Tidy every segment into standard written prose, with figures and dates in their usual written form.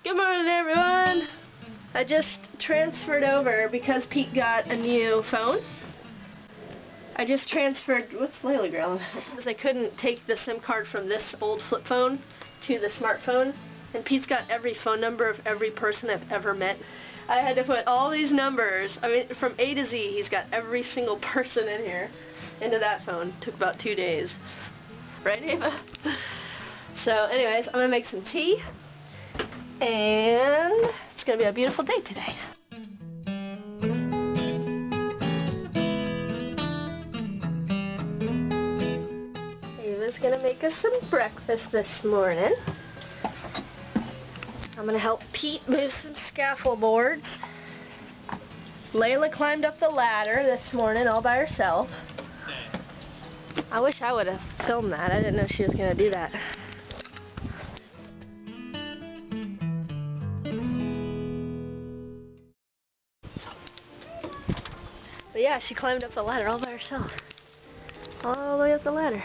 Good morning, everyone. I just transferred over because Pete got a new phone. I just transferred, what's Layla growling? Because I couldn't take the SIM card from this old flip phone to the smartphone. And Pete's got every phone number of every person I've ever met. I had to put all these numbers, I mean from A to Z, he's got every single person in here into that phone. Took about 2 days. Right, Ava? So anyways, I'm gonna make some tea. And it's gonna be a beautiful day today. Ava's gonna make us some breakfast this morning. I'm gonna help Pete move some scaffold boards. Layla climbed up the ladder this morning all by herself. I wish I would have filmed that. I didn't know she was gonna do that. But yeah, she climbed up the ladder all by herself. All the way up the ladder.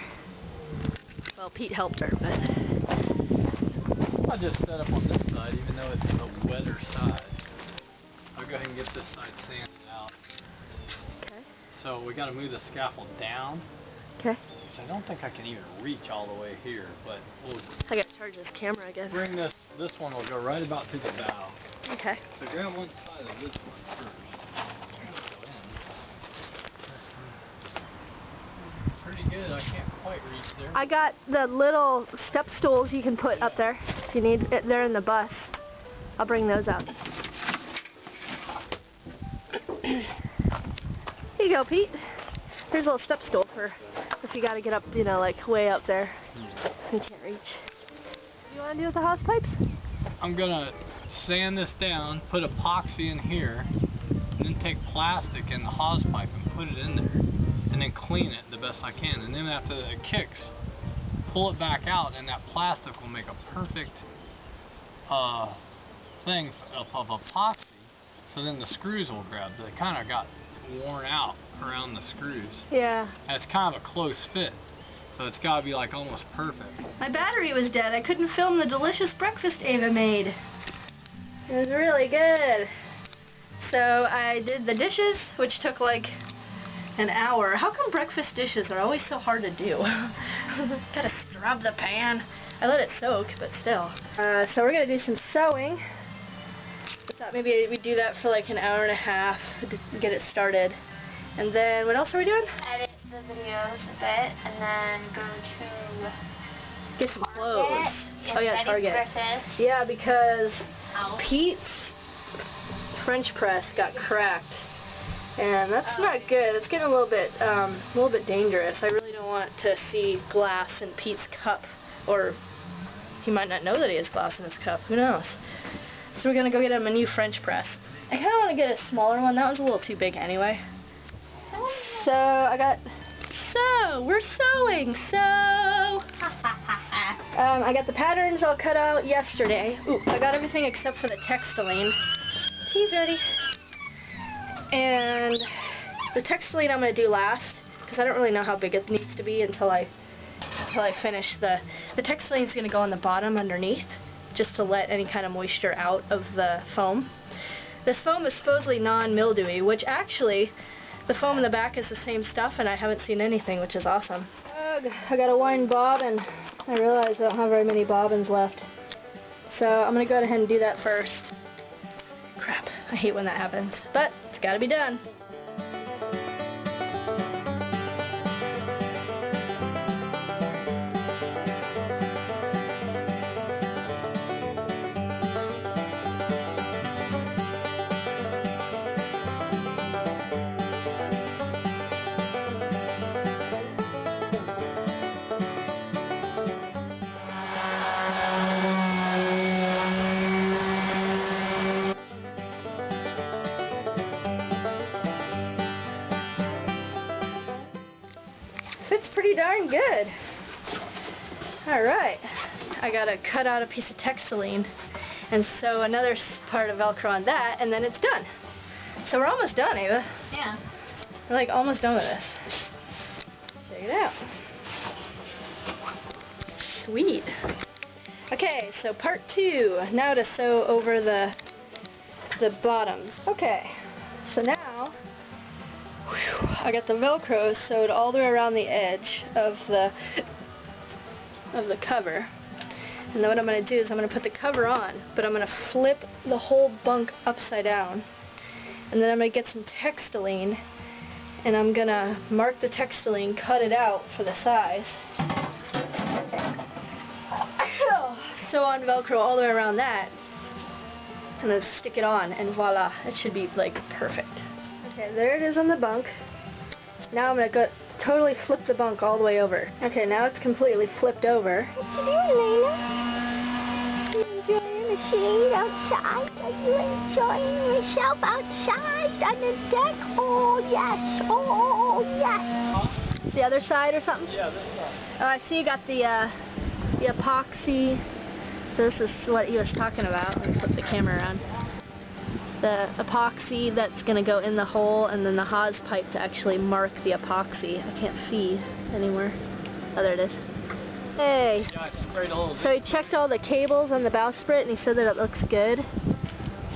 Well, Pete helped her, but... I'll just set up on this side, even though it's the wetter side. I'll go ahead and get this side sanded out. Okay. So we got to move the scaffold down. Okay. Which I don't think I can even reach all the way here, but we'll... I gotta charge this camera again. Bring this one will go right about to the bow. Okay. So grab one side of this one first. Pretty good. I can't quite reach there. I got the little step stools you can put up there if you need it. They're in the bus. I'll bring those out. Here you go, Pete. Here's a little step stool for if you got to get up, you know, like way up there. You can't reach. What do you want to do with the hose pipes? I'm gonna sand this down, put epoxy in here, and then take plastic in the hose pipe and put it in there. And then clean it the best I can, and then after it kicks, pull it back out, and that plastic will make a perfect thing of epoxy, so then the screws will grab. They kind of got worn out around the screws. Yeah. And it's kind of a close fit, so it's got to be like almost perfect. My battery was dead. I couldn't film the delicious breakfast Ava made. It was really good. So I did the dishes, which took like an hour. How come breakfast dishes are always so hard to do? Gotta scrub the pan. I let it soak, but still. So we're gonna do some sewing. I thought maybe we'd do that for like an hour and a half to get it started. And then what else are we doing? Edit the videos a bit and then go to get some clothes. Oh yeah, Target. Breakfast. Yeah, because Ow. Pete's French press got cracked. And that's not good. It's getting a little bit dangerous. I really don't want to see glass in Pete's cup, or he might not know that he has glass in his cup. Who knows? So we're gonna go get him a new French press. I kind of want to get a smaller one. That one's a little too big anyway. So we're sewing. I got the patterns all cut out yesterday. Ooh, I got everything except for the textiling. Tea's ready. And the textiling I'm going to do last, because I don't really know how big it needs to be until I finish. The textiling is going to go on the bottom underneath, just to let any kind of moisture out of the foam. This foam is supposedly non-mildewy, which actually, the foam in the back is the same stuff, and I haven't seen anything, which is awesome. I got to wind bobbin. I realize I don't have very many bobbins left. So I'm going to go ahead and do that first. Crap, I hate when that happens, but it's gotta be done. Fits pretty darn good. Alright, I gotta cut out a piece of textiline and sew another part of Velcro on that, and then it's done. So we're almost done, Ava. Yeah. We're like almost done with this. Check it out. Sweet. Okay, so part 2. Now to sew over the bottoms. Okay, so now I got the Velcro sewed all the way around the edge of the cover. And then what I'm going to do is I'm going to put the cover on, but I'm going to flip the whole bunk upside down. And then I'm going to get some textiline, and I'm going to mark the textiline, cut it out for the size. Sew on Velcro all the way around that, and then stick it on, and voila, it should be like perfect. Okay, there it is on the bunk. Now I'm going to go totally flip the bunk all the way over. Okay, now it's completely flipped over. What you doing, Layla? You enjoying the shade outside? Are you enjoying yourself outside on the deck? Oh, yes. Oh, yes. The other side or something? Yeah, this side. Oh, I see you got the epoxy. So this is what he was talking about. Let me flip the camera around. The epoxy that's going to go in the hole, and then the hose pipe to actually mark the epoxy. I can't see anymore. Oh, there it is. Hey! Yeah, I sprayed a little So he checked all the cables on the bowsprit, and he said that it looks good.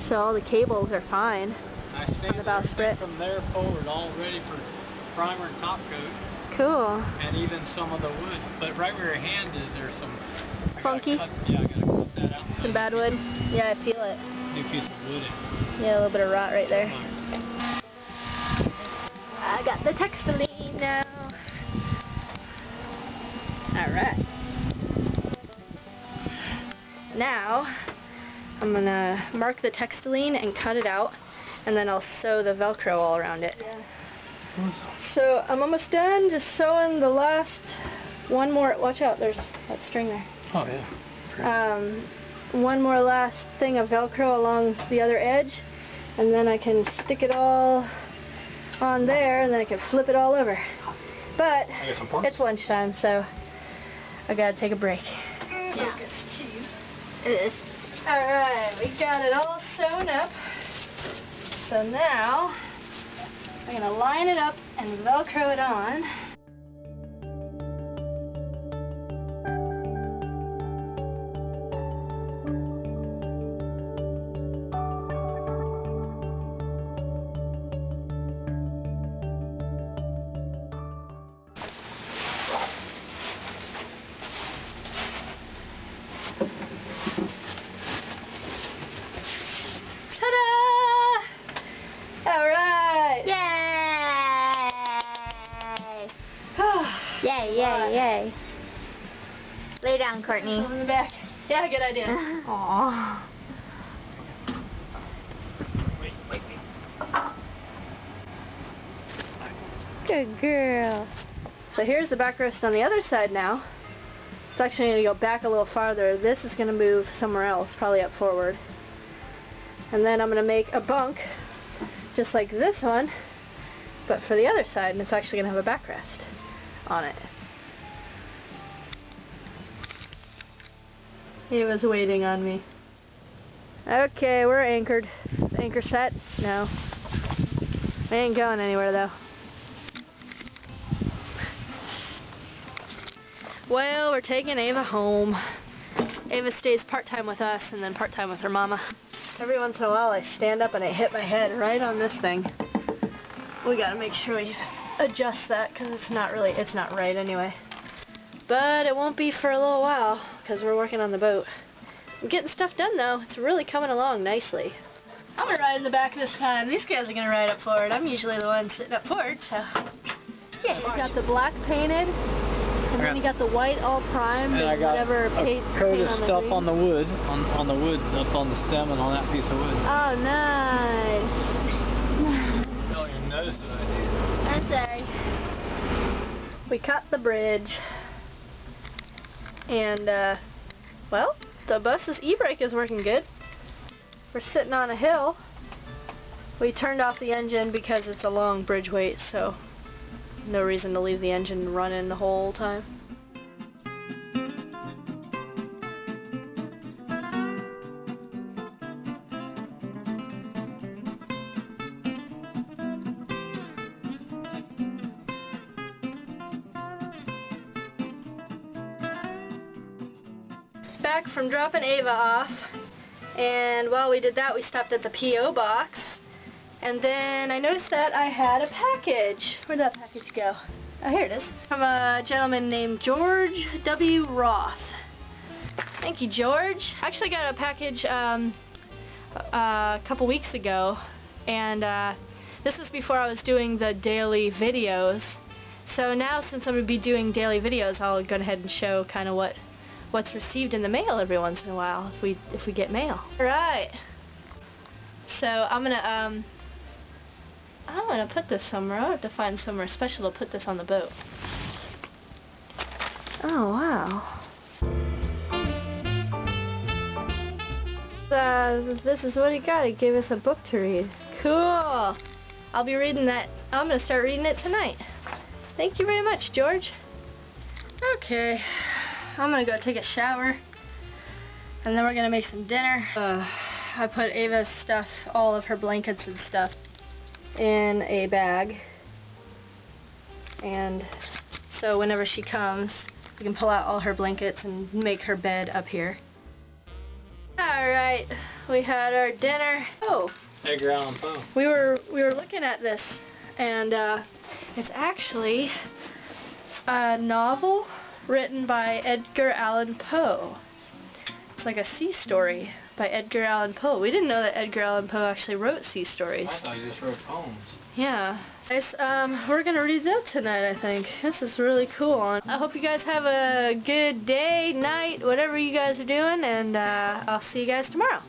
So all the cables are fine. I sanded the bowsprit. from there forward, all ready for primer and top coat, Cool. and even some of the wood. But right where your hand is, there's some Funky? I gotta cut that out. Some bad wood? Yeah, I feel it. New piece of wood in. Yeah, a little bit of rot right there. I got the textiline now. Alright. Now, I'm gonna mark the textiline and cut it out, and then I'll sew the Velcro all around it. Yeah. So I'm almost done, just sewing the last one more. Watch out, there's that string there. Oh yeah. One more last thing of Velcro along the other edge, and then I can stick it all on there, and then I can flip it all over. But it's lunchtime, so I gotta take a break. Yeah. It is. Alright, we got it all sewn up. So now I'm gonna line it up and Velcro it on. Ta-da! Alright! Yay! Yay, yay, yay. Lay down, Courtney. In the back. Yeah, good idea. Aww. Good girl. So here's the back rest on the other side now. It's actually going to go back a little farther. This is going to move somewhere else, probably up forward. And then I'm going to make a bunk, just like this one, but for the other side, and it's actually going to have a backrest on it. He was waiting on me. Okay, we're anchored. Anchor set? No. We ain't going anywhere though. Well, we're taking Ava home. Ava stays part-time with us and then part-time with her mama. Every once in a while I stand up and I hit my head right on this thing. We gotta make sure we adjust that because it's not right anyway. But it won't be for a little while because we're working on the boat. I'm getting stuff done though. It's really coming along nicely. I'm gonna ride in the back this time. These guys are gonna ride up forward. I'm usually the one sitting up forward, so. Yeah, you got the black painted. And then you got the white all primed And and I got whatever a paint coat of on the stuff green. on the wood, on the wood that's on the stem and on that piece of wood. Oh, nice. You don't even notice that I do. I'm sorry. We cut the bridge. And, well, the bus's e-brake is working good. We're sitting on a hill. We turned off the engine because it's a long bridge wait, so no reason to leave the engine running the whole time. back from dropping Ava off, and while we did that, we stopped at the P.O. box, and then I noticed that I had a package. Where'd that package go? Oh, here it is. From a gentleman named George W. Roth. Thank you, George. I actually got a package a couple weeks ago, and this was before I was doing the daily videos. So now, since I'm going to be doing daily videos, I'll go ahead and show kind of what's received in the mail every once in a while if we get mail. All right. So I'm gonna put this somewhere. I'll have to find somewhere special to put this on the boat. Oh wow. This is what he got. He gave us a book to read. Cool. I'll be reading that. I'm gonna start reading it tonight. Thank you very much, George. Okay, I'm gonna go take a shower, and then we're gonna make some dinner. I put Ava's stuff, all of her blankets and stuff, in a bag, and so whenever she comes, we can pull out all her blankets and make her bed up here. Alright, we had our dinner. Oh, Edgar Allan Poe. we were looking at this, and it's actually a novel written by Edgar Allan Poe. It's like a sea story by Edgar Allan Poe. We didn't know that Edgar Allan Poe actually wrote sea stories. I thought you just wrote poems. Yeah. Guys, we're gonna read that tonight, I think. This is really cool. I hope you guys have a good day, night, whatever you guys are doing, and I'll see you guys tomorrow.